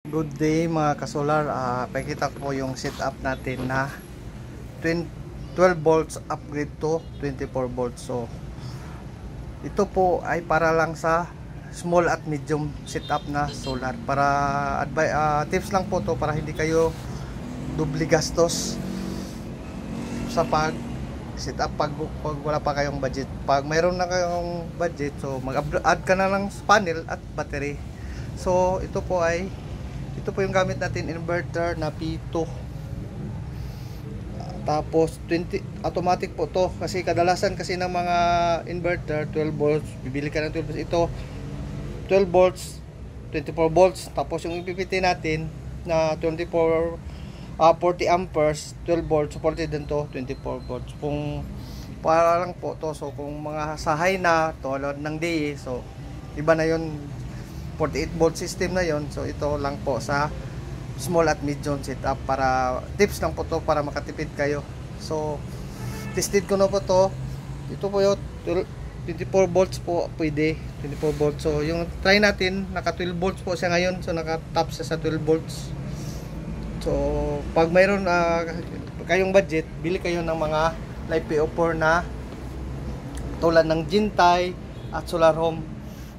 Good day mga kasolar. Pakita ko po yung setup natin na 12 volts upgrade to 24 volts. So ito po ay para lang sa small at medium setup na solar. Para tips lang po to para hindi kayo doble gastos sa pag setup pag wala pa kayong budget. Pag mayroon na kayong budget, so mag-add ka na lang sa panel at battery. So ito po yung gamit natin, inverter na P2. Tapos 20 automatic po to kasi kadalasan kasi ng mga inverter 12 volts, bibili ka ng 12 volts. Ito 12 volts, 24 volts. Tapos yung ipipitin natin na 40 amperes, 12 volts, supported din to 24 volts. Kung para lang po to, so kung mga sa high na tulad ng DE, so iba na yun, 48 volt system na yon. So ito lang po sa small at medium setup, para tips lang po to para makatipid kayo. So tested ko na po to. Ito po yung 24 volts po, pwede 24 volts. So yung try natin, naka 12 volts po siya ngayon, so naka top siya sa 12 volts. So pag mayroon kayong budget, bili kayo ng mga live PO4 na tulad ng Jintai at Solar Home.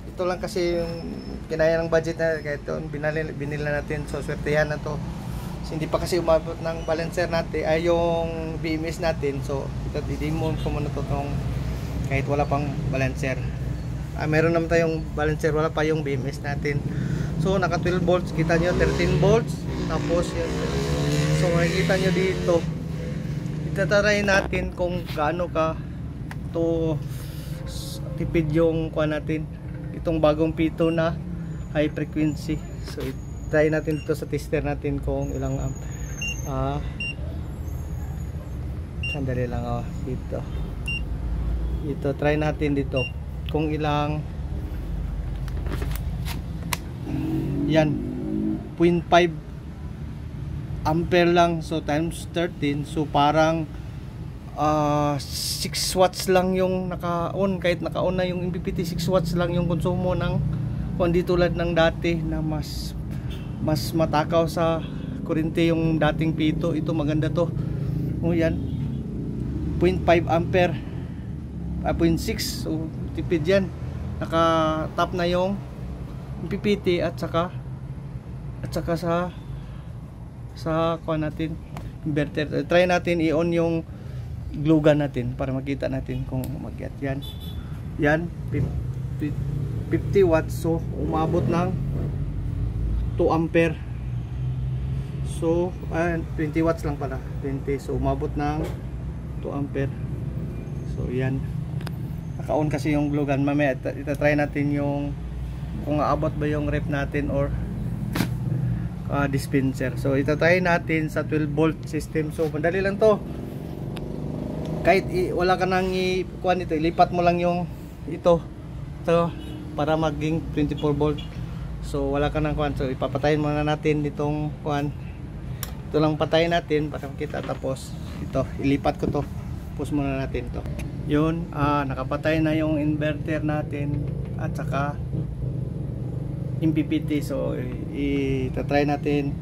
Ito lang kasi yung kinaya ng budget na, kaya ito binila natin. So swertehan na to. So, hindi pa kasi umabot ng balancer natin ay yung BMS natin. So ito i-demo ko muna to kahit wala pang balancer. Meron naman tayong balancer, wala pa yung BMS natin. So naka 12 volts, kita nyo 13 volts. Tapos yun, so makikita nyo dito, itatry natin kung gaano ka to tipid yung kuha natin, itong bagong P2 na high frequency. So try natin dito sa tester natin kung ilang sandali lang dito try natin dito kung ilang yan, 0.5 ampere lang. So times 13, so parang 6 watts lang yung naka-on. Kahit naka-on na yung MPPT, 6 watts lang yung konsumo ng, hindi tulad ng dati na mas matakaw sa kuryente yung dating P2. Ito maganda to. Yan, 0.5 ampere, 0.6. So tipid yan. Naka-top na yung MPPT at saka sa kuha natin inverter. Try natin i-on yung glue gun natin para makita natin kung mag-get yan 50 watts. So umabot ng 2 ampere. So 20 watts lang pala, 20. So umabot ng 2 ampere. So yan, naka-on kasi yung glue gun. Mamaya itatry natin yung kung aabot ba yung rep natin or dispenser. So itatry natin sa 12 volt system. So madali lang to, kahit wala ka nang ikuan ito, ilipat mo lang yung ito para maging 24 volt. So wala ka nang kuan, so ipapatayin muna natin itong kuan. Ito lang patayin natin para makita. Tapos ito ilipat ko to, push muna natin to. Yun, nakapatay na yung inverter natin at saka MPPT. So itatry natin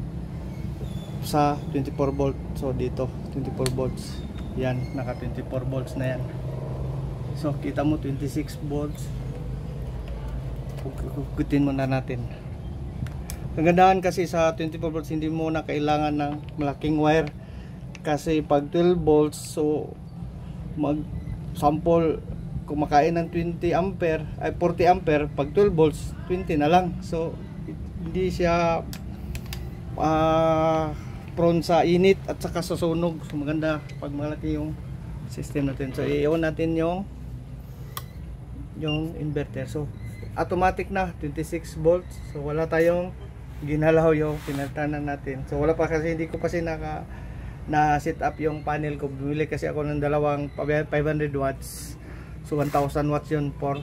sa 24 volt. So dito 24 volts. Yan, naka 24 volts na yan. So kita mo 26 volts. Kukutin muna natin. Kagandahan kasi sa 24 volts, hindi mo na kailangan ng malaking wire. Kasi pag 12 volts, so mag sample kumakain ng 20 ampere ay 40 ampere, pag 12 volts 20 na lang. So hindi siya prone sa init at saka sa sunog. So maganda pag malaki yung system natin. So i-on natin yung inverter. So automatic na 26 volts. So wala tayong ginalaw yung pinaltanan natin. So wala pa kasi, hindi ko kasi na set up yung panel ko. Bumili kasi ako ng dalawang 500 watts. So 1000 watts yun for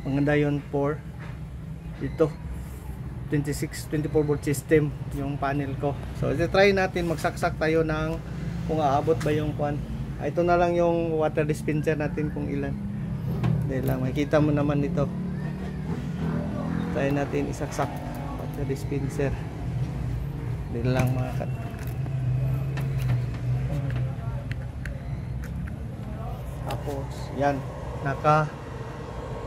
maganda yun for ito 24 volt system yung panel ko. So try natin, magsaksak tayo ng kung aabot ba yung kwan. Ito na lang yung water dispenser natin kung ilan. Dahil lang makikita mo naman ito. Try natin isaksak water dispenser. Hindi lang mga tapos yan,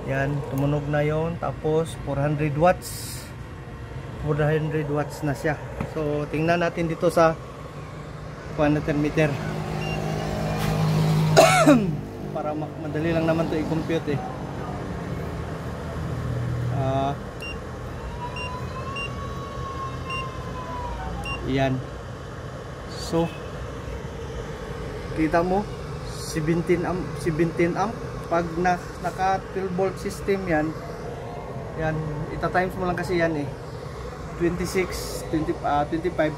yan, tumunog na yon. Tapos 400 watts na siya. So tingnan natin dito sa meter para madali lang naman to i-compute eh. Yan. So kita mo 17 amp pag naka 12 volt system yan, ita times mo lang kasi yan eh, 25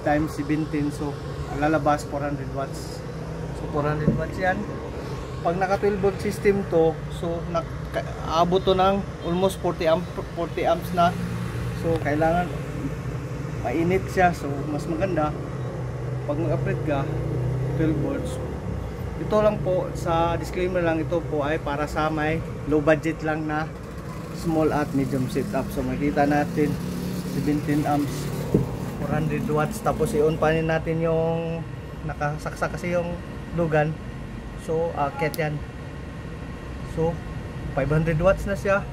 times 17, so lalabas 400 watts. So 400 watts yan. Pag naka 12 volt system to, so aabot to ng almost 40 amps na. So kailangan mainit siya, so mas maganda pag mag-upgrade ka 12 volts. Ito lang po, sa disclaimer lang, ito po ay para sa may low budget lang na small at medium setup. So makita natin 17 amps, 400 watts. Tapos i-on pa rin natin yung nakasaksak kasi yung lugan. So akit yan. So 500 watts na siya.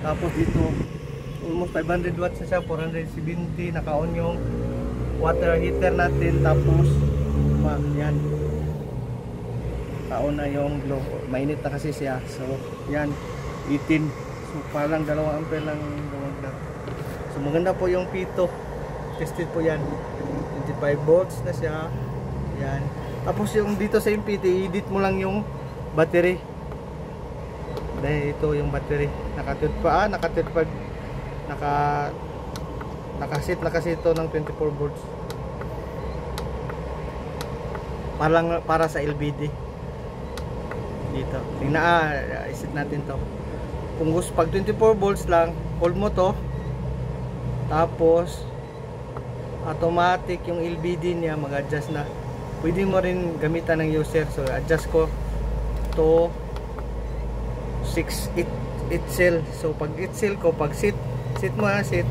Tapos dito almost 500 watts na siya, 470. Naka-on yung water heater natin. Tapos yan, taon na yung glow, mainit na kasi siya. So yan, 18, so parang 2 ampere lang gumagdag. So maganda po yung pito, tested po yan, 25 volts na siya. Yan, tapos yung dito sa MPT, edit mo lang yung battery. Dahil ito yung battery, naka-set na kasi ito ng 24 volts para sa LBD. Dito tingnan, isit natin to. Kung gusto pag 24 volts lang, hold mo to, tapos automatic yung LBD niya mag-adjust na. Pwede mo rin gamitan ng user. So adjust ko to 8 cell. So pag 8 cell ko, pag sit mo na sit,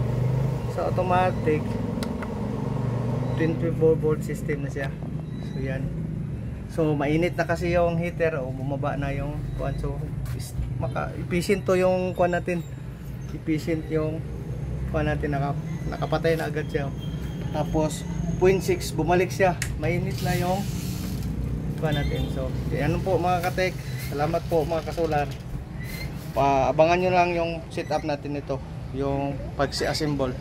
so automatic 24 volt system na siya. So yan. So mainit na kasi yung heater, o bumaba na yung kuan. So efficient to yung kuan natin. Efficient yung kuan natin, nakapatay na agad siya. Tapos 0.6 bumalik siya. Mainit na yung kuan natin. So yan po mga katek. Salamat po mga kasular. Abangan nyo lang yung setup natin ito, yung pag-assemble.